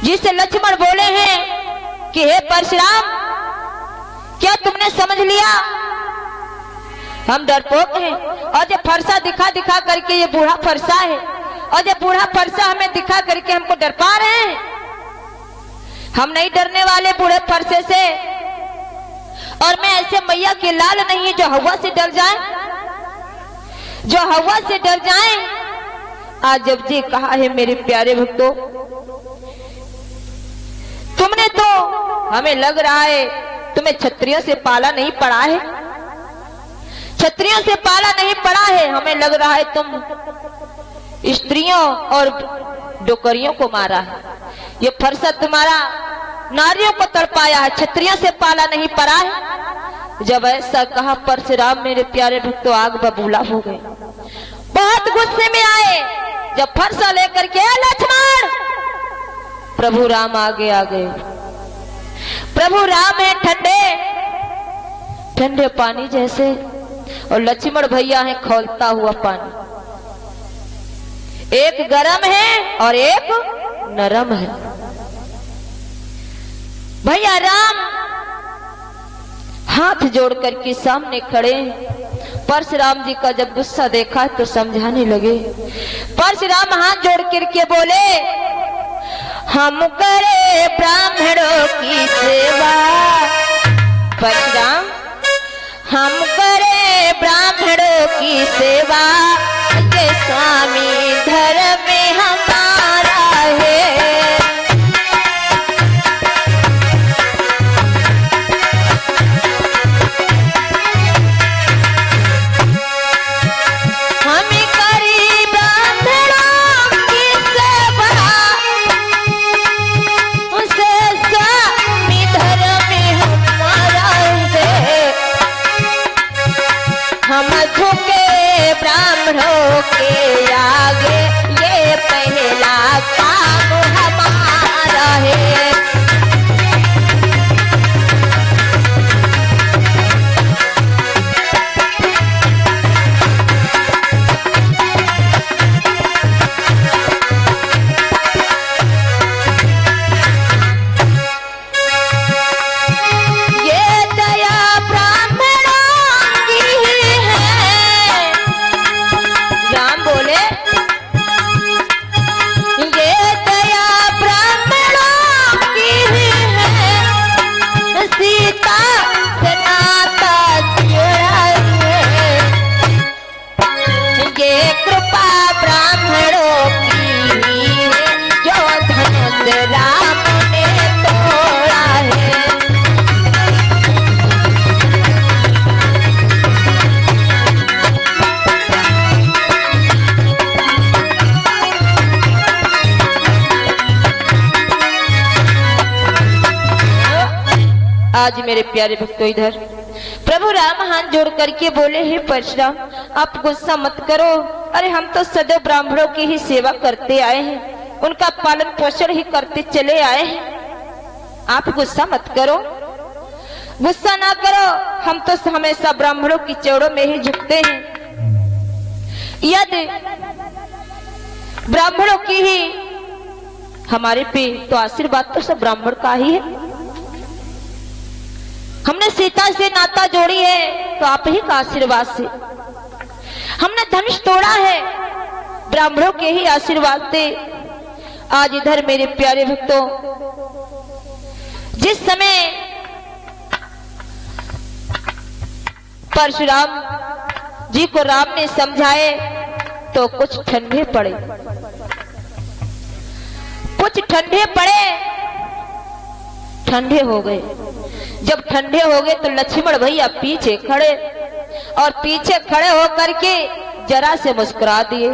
जिसे लक्ष्मण बोले हैं कि हे परशुराम, क्या तुमने समझ लिया हम डरपोक हैं, और ये फरसा दिखा दिखा करके ये बूढ़ा फरसा है, और ये बूढ़ा फरसा हमें दिखा करके हमको डर पा रहे हैं। हम नहीं डरने वाले बूढ़े फरसे से, और मैं ऐसे मैया के लाल नहीं है जो हवा से डर जाए, जो हवा से डर जाए। आज जब जी कहा है मेरे प्यारे भक्तों, तुमने तो हमें लग रहा है तुम्हें क्षत्रियों से पाला नहीं पड़ा है, क्षत्रियों से पाला नहीं पड़ा है, हमें लग रहा है तुम स्त्रियों और डोकरियों को मारा है। ये फरसा तुम्हारा नारियों को तड़पाया है, क्षत्रियों से पाला नहीं पड़ा है। जब ऐसा कहा परशुराम मेरे प्यारे भक्तों आग बबूला हो गए, बहुत गुस्से में आए। जब फरसा लेकर के लक्ष्मण, प्रभु राम आगे आ गए। प्रभु राम है ठंडे ठंडे पानी जैसे, और लक्ष्मण भैया है खौलता हुआ पानी। एक गरम है और एक नरम है। भैया राम हाथ जोड़ करके सामने खड़े। परशुराम जी का जब गुस्सा देखा तो समझाने लगे। परशुराम हाथ जोड़ करके बोले, हम करे ब्राह्मणों की सेवा। परशुराम, हम करे ब्राह्मणों की सेवा, ये स्वामी धर्म हमारा है। ब्राह्मणों के आगे ये पहला काम हमारा है। आज मेरे प्यारे भक्तों इधर प्रभु राम हाथ जोड़ करके बोले, हे परशुराम आप गुस्सा मत करो। अरे हम तो सदैव ब्राह्मणों की ही सेवा करते आए हैं, उनका पालन पोषण ही करते चले आए हैं। आप गुस्सा मत करो, गुस्सा ना करो। हम तो हमेशा ब्राह्मणों की चौड़ों में ही झुकते हैं। यदि ब्राह्मणों की ही हमारे पे तो आशीर्वाद तो सब ब्राह्मण का ही है। हमने सीता से नाता जोड़ी है तो आप ही का आशीर्वाद से। हमने धनुष तोड़ा है ब्राह्मणों के ही आशीर्वाद से। आज इधर मेरे प्यारे भक्तों, जिस समय परशुराम जी को राम ने समझाए तो कुछ ठंडे पड़े, कुछ ठंडे पड़े, ठंडे हो गए। जब ठंडे हो गए तो लक्ष्मण भैया पीछे खड़े, और पीछे खड़े होकर के जरा से मुस्कुरा दिए।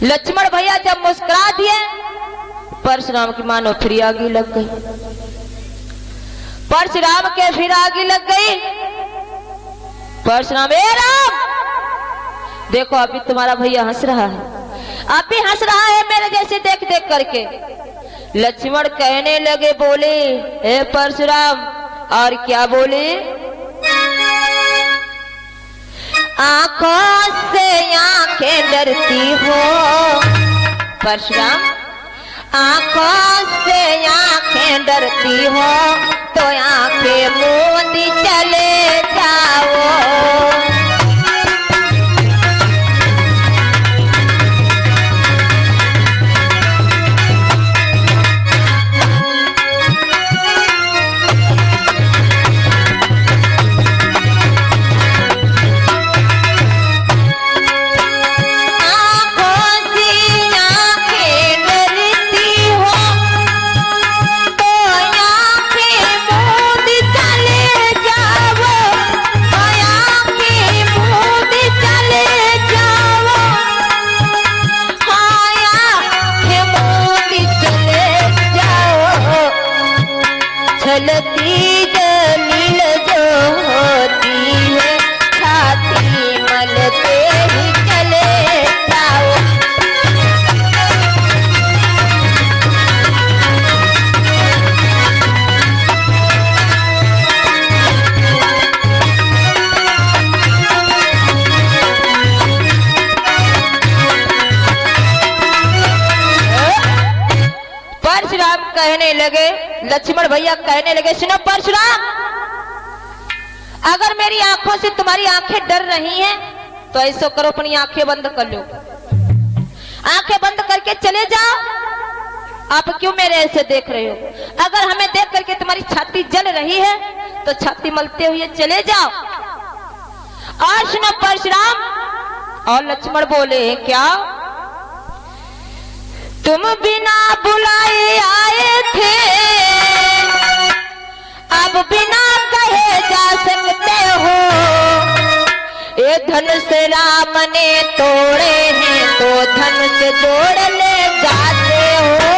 लक्ष्मण भैया जब मुस्कुरा दिए, परशुराम की मानो फिर आगी लग गई। परशुराम के फिर आगी लग गई। परशुराम, ए राम देखो अभी तुम्हारा भैया हंस रहा है, आप भी हंस रहा है मेरे जैसे देख देख करके। लक्ष्मण कहने लगे, बोले, हे परशुराम, और क्या बोले? आंखों से आंखें डरती हो। परशुराम, आंखों से आंखें डरती हो तो आंखें मूंदी चले जाओ। छलती दलील जो होती है छाती मलते ही चले जाओ। परशुराम कहने लगे, लक्ष्मण भैया कहने लगे, सुनो परशुराम, अगर मेरी आंखों से तुम्हारी आंखें डर रही हैं तो ऐसा करो, अपनी आंखें बंद कर लो, आंखें बंद करके चले जाओ। आप क्यों मेरे ऐसे देख रहे हो? अगर हमें देख करके तुम्हारी छाती जल रही है तो छाती मलते हुए चले जाओ। और सुनो परशुराम, और लक्ष्मण बोले, क्या तुम बिना बुलाए आए थे, अब बिना कहे जा सकते हो। ये धनुष राम ने तोड़े हैं तो धनुष जोड़ ले जाते हो।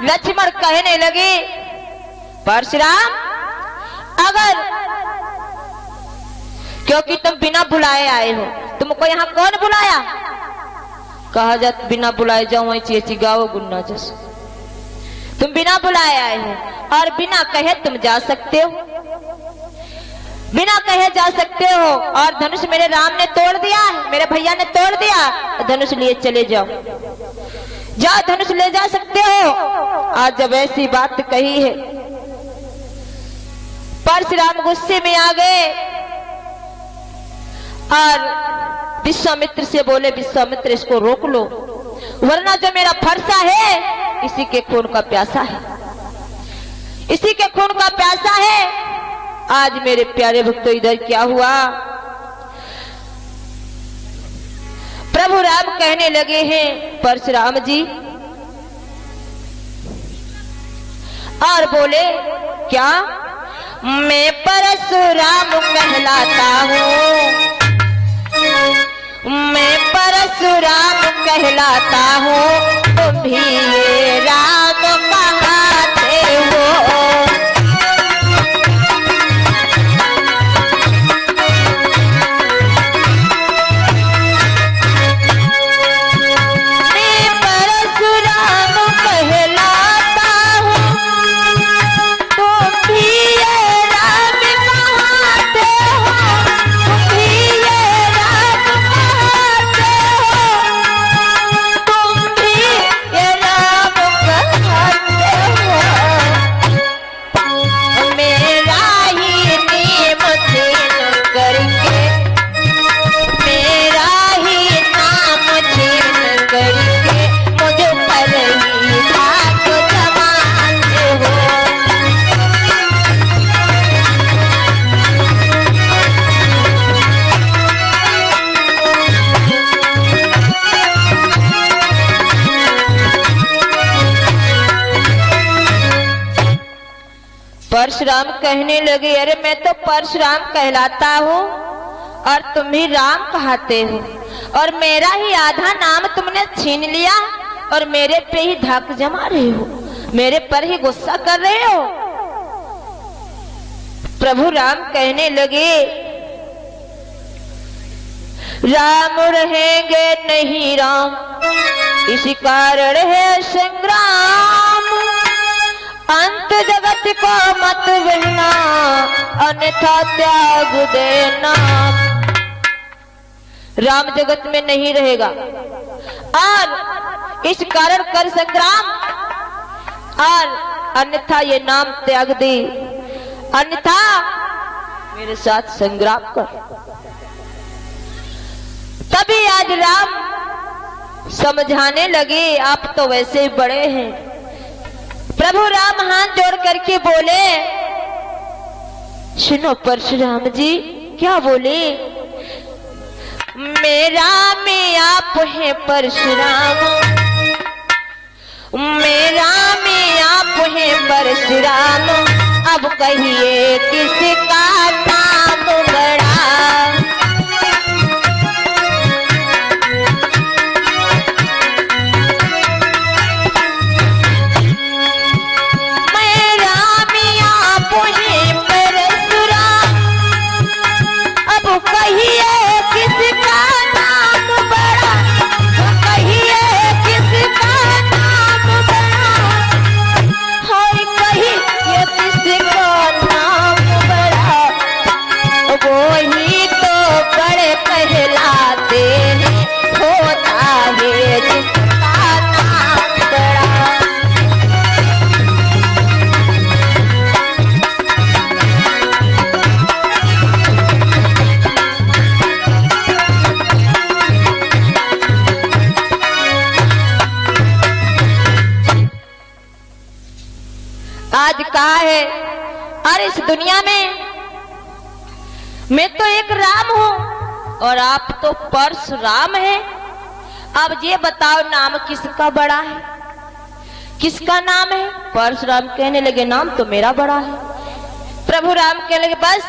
लक्ष्मण कहने लगे, परशुराम, अगर क्योंकि तुम बिना बुलाए आए हो, तुमको यहाँ कौन बुलाया? कहा जात बिना बुलाए जाओ ऐसी गाओ गुन्ना जैसे। तुम बिना बुलाए आए हो और बिना कहे तुम जा सकते हो, बिना कहे जा सकते हो। और धनुष मेरे राम ने तोड़ दिया, मेरे भैया ने तोड़ दिया, धनुष लिए चले जाओ, जाओ धनुष ले जा सकते हो। आज जब ऐसी बात कही है, परशुराम गुस्से में आ गए और विश्वामित्र से बोले, विश्वामित्र इसको रोक लो, वरना जो मेरा फरसा है इसी के खून का प्यासा है, इसी के खून का प्यासा है। आज मेरे प्यारे भक्तों इधर क्या हुआ? प्रभु राम कहने लगे हैं, परशुराम जी, और बोले, क्या मैं परशुराम कहलाता हूँ, मैं परशुराम कहलाता हूँ, तुम भी ये राम कहते हो। परशुराम कहने लगे, अरे मैं तो परशुराम कहलाता हूँ और तुम ही राम कहते हो, और मेरा ही आधा नाम तुमने छीन लिया और मेरे पे ही धाक जमा रहे हो, मेरे पर ही गुस्सा कर रहे हो। प्रभु राम कहने लगे, राम रहेंगे नहीं राम, इसी कारण है संग्राम, अंत जगत को मत बहना, अन्यथा त्याग देना। राम जगत में नहीं रहेगा और इस कारण कर संग्राम, और अन्यथा ये नाम त्याग दे, अन्यथा मेरे साथ संग्राम कर। तभी आज राम समझाने लगे, आप तो वैसे ही बड़े हैं। प्रभु राम हाथ जोड़ करके बोले, सुनो परशुराम जी, क्या बोले? मेरा में आप है परशुराम, मेरा में आप है परशुराम, अब कहिए किसका नाम बड़ा? आज कहा है, और इस दुनिया में मैं तो एक राम हूं और आप तो परशुराम है। अब ये बताओ नाम किसका बड़ा है? किसका नाम है? परशुराम कहने लगे, नाम तो मेरा बड़ा है। प्रभु राम कहने लगे, बस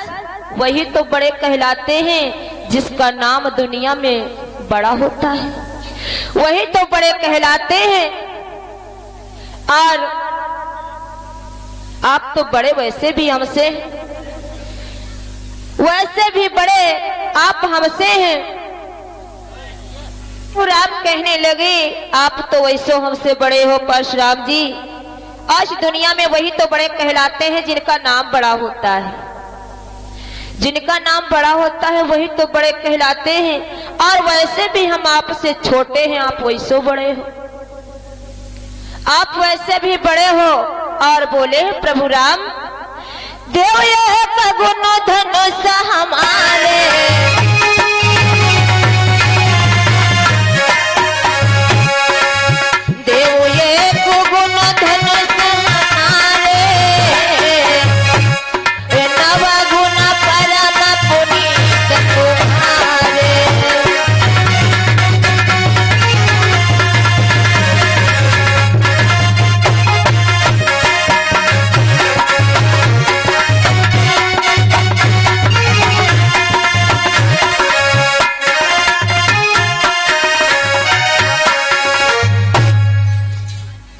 वही तो बड़े कहलाते हैं जिसका नाम दुनिया में बड़ा होता है, वही तो बड़े कहलाते हैं। और आप तो बड़े वैसे भी हमसे, वैसे भी बड़े आप हमसे हैं। राम कहने लगे, आप तो वैसे हमसे बड़े हो परशुराम जी, आज दुनिया में वही तो बड़े कहलाते हैं जिनका नाम बड़ा होता है, जिनका नाम बड़ा होता है वही तो बड़े कहलाते हैं। और वैसे भी हम आपसे छोटे हैं, आप वैसे बड़े हो, आप वैसे भी बड़े हो। और बोले प्रभु राम, देव ये गुण धनुष हमारे, देव ये गुण धनुष हमारे, नव गुण परम पुनीत तुम्हारे।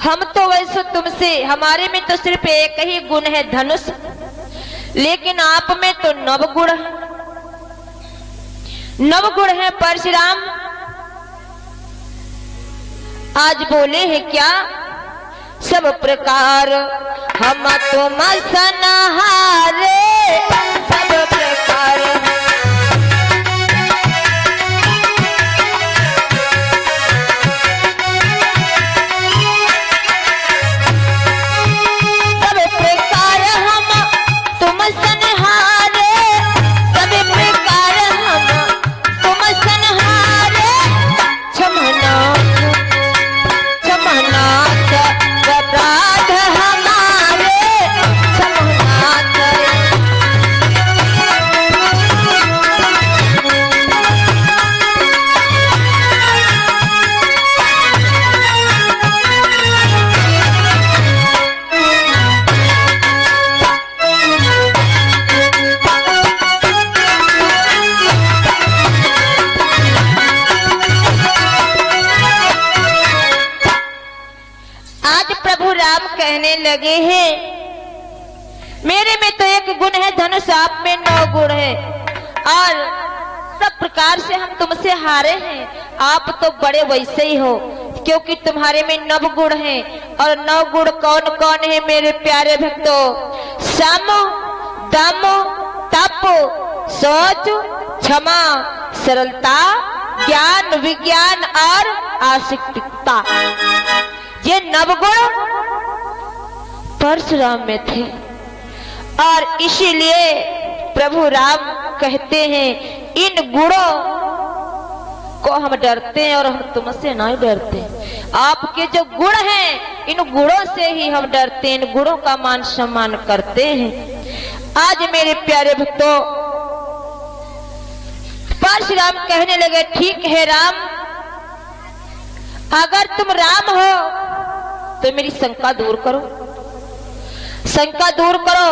हम तो वैसे तुमसे, हमारे में तो सिर्फ एक ही गुण है धनुष, लेकिन आप में तो नव गुण है, नव गुण है परशुराम। आज बोले हैं क्या? सब प्रकार हम तुम सनहारे, सब प्रकार कहने लगे हैं, मेरे में तो एक गुण है धनुष, आप में 9 गुण है और सब प्रकार से हम तुमसे हारे हैं। आप तो बड़े वैसे ही हो, क्योंकि तुम्हारे में 9 गुण हैं। और 9 गुण कौन कौन है मेरे प्यारे भक्तों? सम, दम, तप, सोच, क्षमा, सरलता, ज्ञान, विज्ञान और आसक्तिकता। ये 9 गुण परशुराम में थे और इसीलिए प्रभु राम कहते हैं इन गुणों को हम डरते हैं और हम तुमसे नहीं डरते। आपके जो गुण हैं इन गुणों से ही हम डरते हैं, इन गुणों का मान सम्मान करते हैं। आज मेरे प्यारे भक्तों, परशुराम कहने लगे, ठीक है राम, अगर तुम राम हो तो मेरी शंका दूर करो, शंका दूर करो।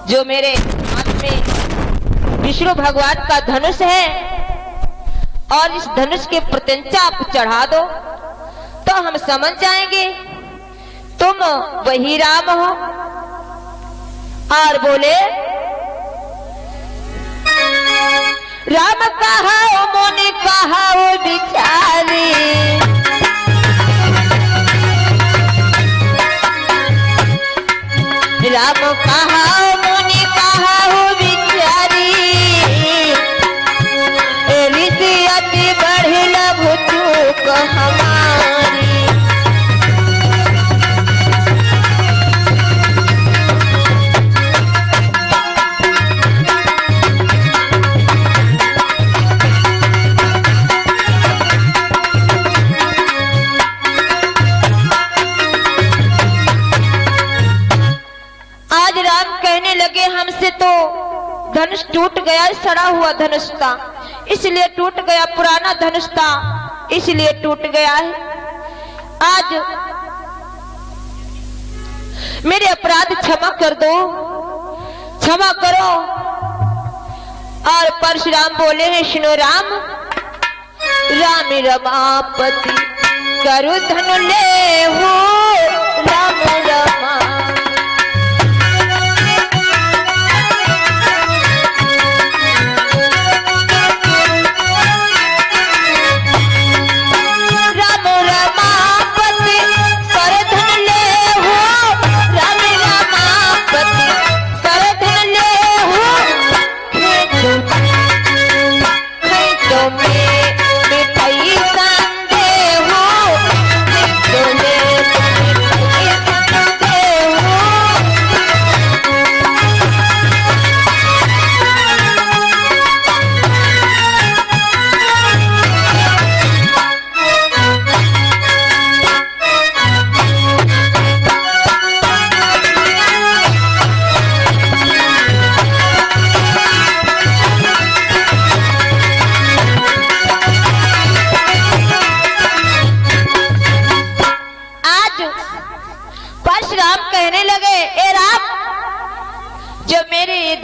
जो मेरे हाथ में विष्णु भगवान का धनुष है और इस धनुष के प्रत्यंचा आप चढ़ा दो तो हम समझ जाएंगे तुम वही राम हो। और बोले, राम कहा ओ मोने कहा वो बिचारी, राम कहा ओ मोने कहा वो बिचारी, ऋषि अति बढ़ लघु चूक हमारी। हमसे तो धनुष टूट गया, सड़ा हुआ धनुष था इसलिए टूट गया, पुराना धनुष था इसलिए टूट गया है। आज मेरे अपराध क्षमा कर दो, क्षमा करो। और परशुराम बोले हैं, सुनो राम, राम रमापति करु धनु ले हो, राम रमा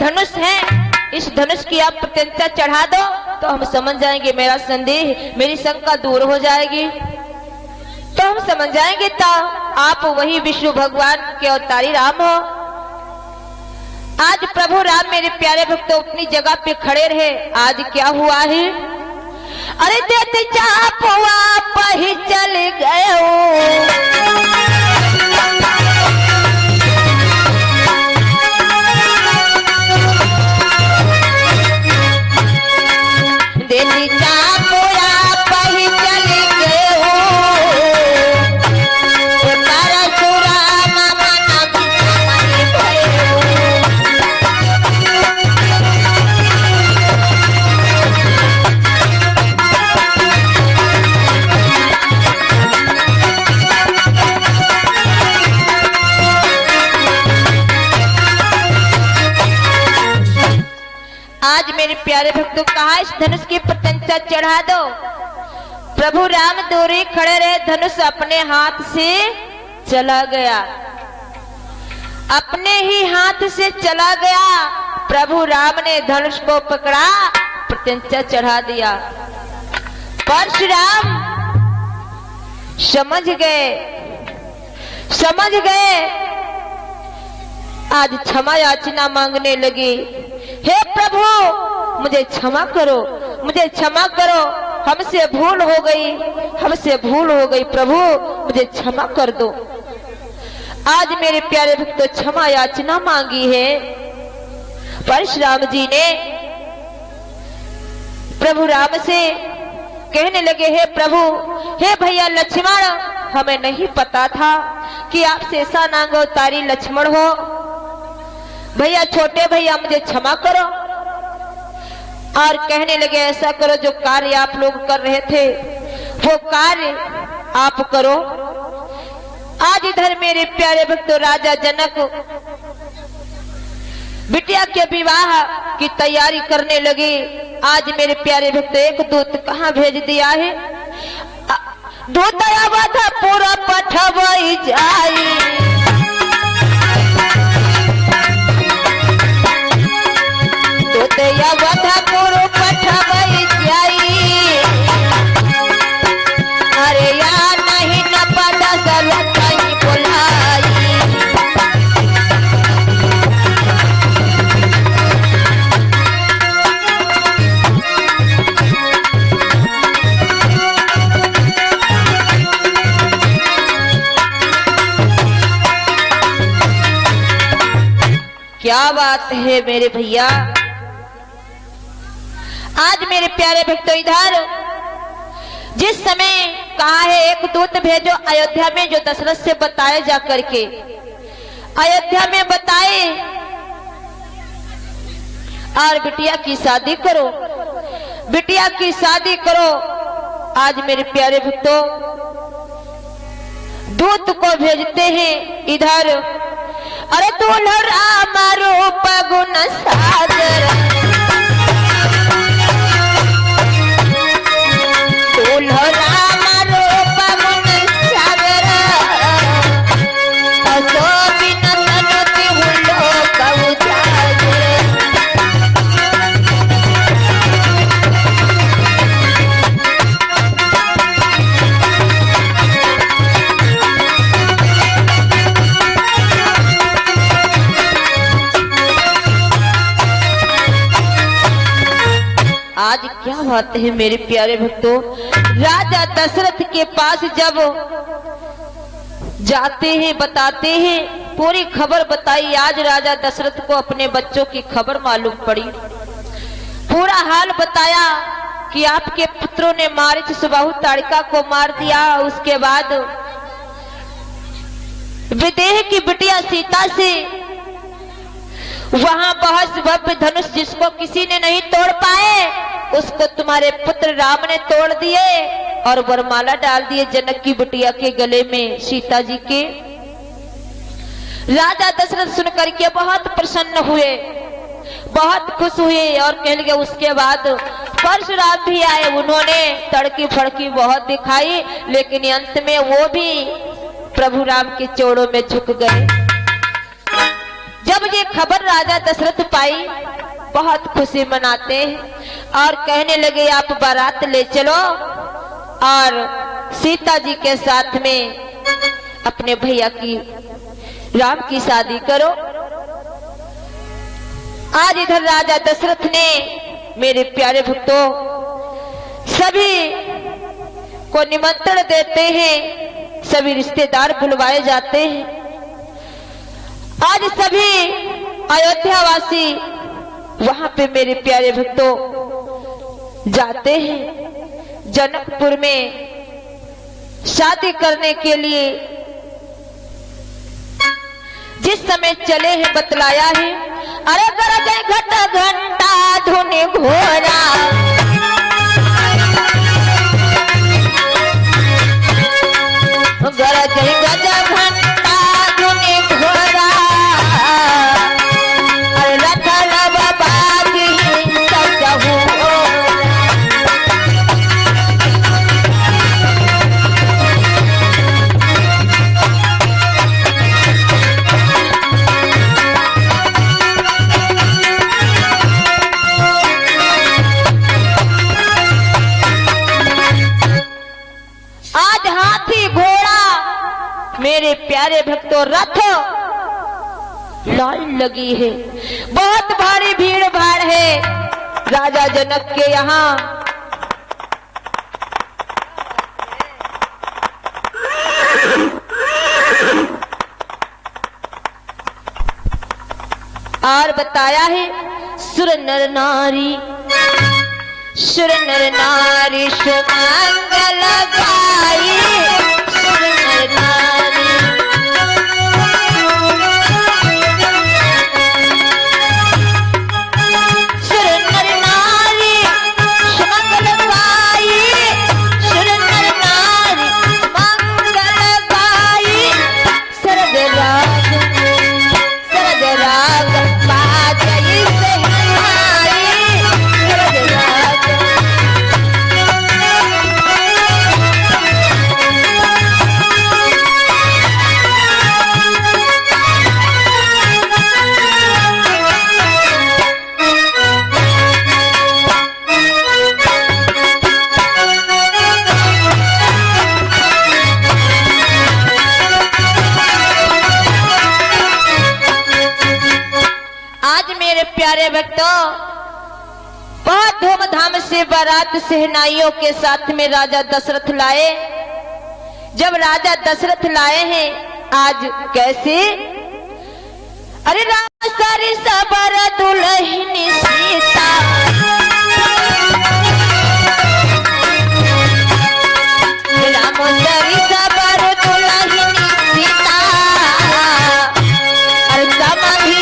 धनुष है, इस धनुष की आप प्रत्यंचा चढ़ा दो तो हम समझ जाएंगे, मेरा संदेह, मेरी शंका दूर हो जाएगी, तो हम समझ जाएंगे तो आप वही विष्णु भगवान के अवतारी राम हो। आज प्रभु राम मेरे प्यारे भक्तों अपनी जगह पे खड़े रहे। आज क्या हुआ है? अरे देते चाप आप ही चल गए, मेरे प्यारे भक्तों, कहा इस धनुष की प्रत्यंचा चढ़ा दो। प्रभु राम दूरी खड़े रहे, धनुष अपने हाथ से चला गया, अपने ही हाथ से चला गया। प्रभु राम ने धनुष को पकड़ा, प्रत्यंचा चढ़ा दिया। परशुराम समझ गए, समझ गए, आज क्षमा याचना मांगने लगे। हे प्रभु मुझे क्षमा करो, मुझे क्षमा करो, हमसे भूल हो गई, हमसे भूल हो गई, प्रभु मुझे क्षमा कर दो। आज मेरे प्यारे भक्तों क्षमा याचना मांगी है। परशुराम जी ने प्रभु राम से कहने लगे, हे प्रभु, हे भैया लक्ष्मण, हमें नहीं पता था कि आप शेषा नाग अवतारी लक्ष्मण हो। भैया छोटे भैया मुझे क्षमा करो। और कहने लगे, ऐसा करो जो कार्य आप लोग कर रहे थे वो कार्य आप करो। आज इधर मेरे प्यारे भक्तों राजा जनक बिटिया के विवाह की तैयारी करने लगे। आज मेरे प्यारे भक्तों एक दूत कहाँ भेज दिया है? दूत अवध पूरा पठवई जाई, दूत अवध पूरा पठवई जाई। अरे यार नहीं न पता सर कहीं बुलाई। क्या बात है मेरे भैया। आज मेरे प्यारे भक्तों इधर जिस समय कहा है एक दूत भेजो अयोध्या में, जो दशरथ से बताए जा करके अयोध्या में बताए और बिटिया की शादी करो, बिटिया की शादी करो। आज मेरे प्यारे भक्तों दूत को भेजते हैं इधर। अरे दूल्हा राम रूप गुण सागर, दूल्हा राम रूप गुण सागर, असो बिन तनुति हुलो कवु जागर। आज क्या बात है मेरे प्यारे भक्तों, राजा दशरथ के पास जब जाते हैं बताते हैं, पूरी खबर बताई। आज राजा दशरथ को अपने बच्चों की खबर मालूम पड़ी, पूरा हाल बताया कि आपके पुत्रों ने मारीच सुबाहु ताड़िका को मार दिया। उसके बाद विदेह की बिटिया सीता से वहां बहस भव्य धनुष जिसको किसी ने नहीं तोड़ पाए, उसको तुम्हारे पुत्र राम ने तोड़ दिए और वरमाला डाल दिए जनक की बिटिया के गले में, सीता जी के। राजा दशरथ सुनकर के बहुत प्रसन्न हुए, बहुत खुश हुए और कहने लगे। उसके बाद परशुराम भी आए, उन्होंने तड़की फड़की बहुत दिखाई, लेकिन अंत में वो भी प्रभु राम के चरणों में झुक गए। जब ये खबर राजा दशरथ पाई, बहुत खुशी मनाते हैं और कहने लगे, आप बारात ले चलो और सीता जी के साथ में अपने भैया की राम की शादी करो। आज इधर राजा दशरथ ने मेरे प्यारे भक्तों सभी को निमंत्रण देते हैं, सभी रिश्तेदार बुलवाए जाते हैं। आज सभी अयोध्यावासी वहां पे मेरे प्यारे भक्तों जाते हैं जनकपुर में शादी करने के लिए। जिस समय चले हैं बतलाया है, अरे गरजे घट घंटा धुनि घोड़ा, गरजे गज घंटा धुनि घोड़ा, रथ लब बाजी सजहु। मेरे प्यारे भक्तों, रथ लाइन लगी है, बहुत भारी भीड़ भाड़ है राजा जनक के यहाँ। और बताया है सुर नर नारी सुमंगल गाई, सुर नर नारी प्यारे भक्तों, बहुत धूमधाम से बारात सहनाइयों के साथ में राजा दशरथ लाए। जब राजा दशरथ लाए हैं आज कैसे, अरे राम सारी सबर दुल्हनी सीता, राम सारी सबर दुल्हनी सीता, अरे समाधि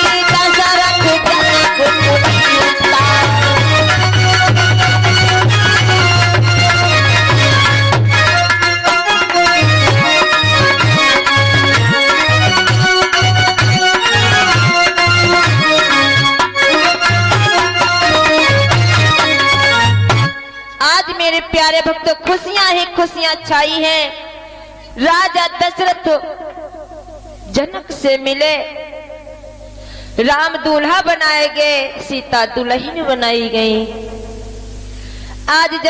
प्यारे भक्तों, खुशियां ही खुशियां छाई हैं। राजा दशरथ जनक से मिले, राम दूल्हा बनाए गए, सीता दुल्हन बनाई गई। आज जब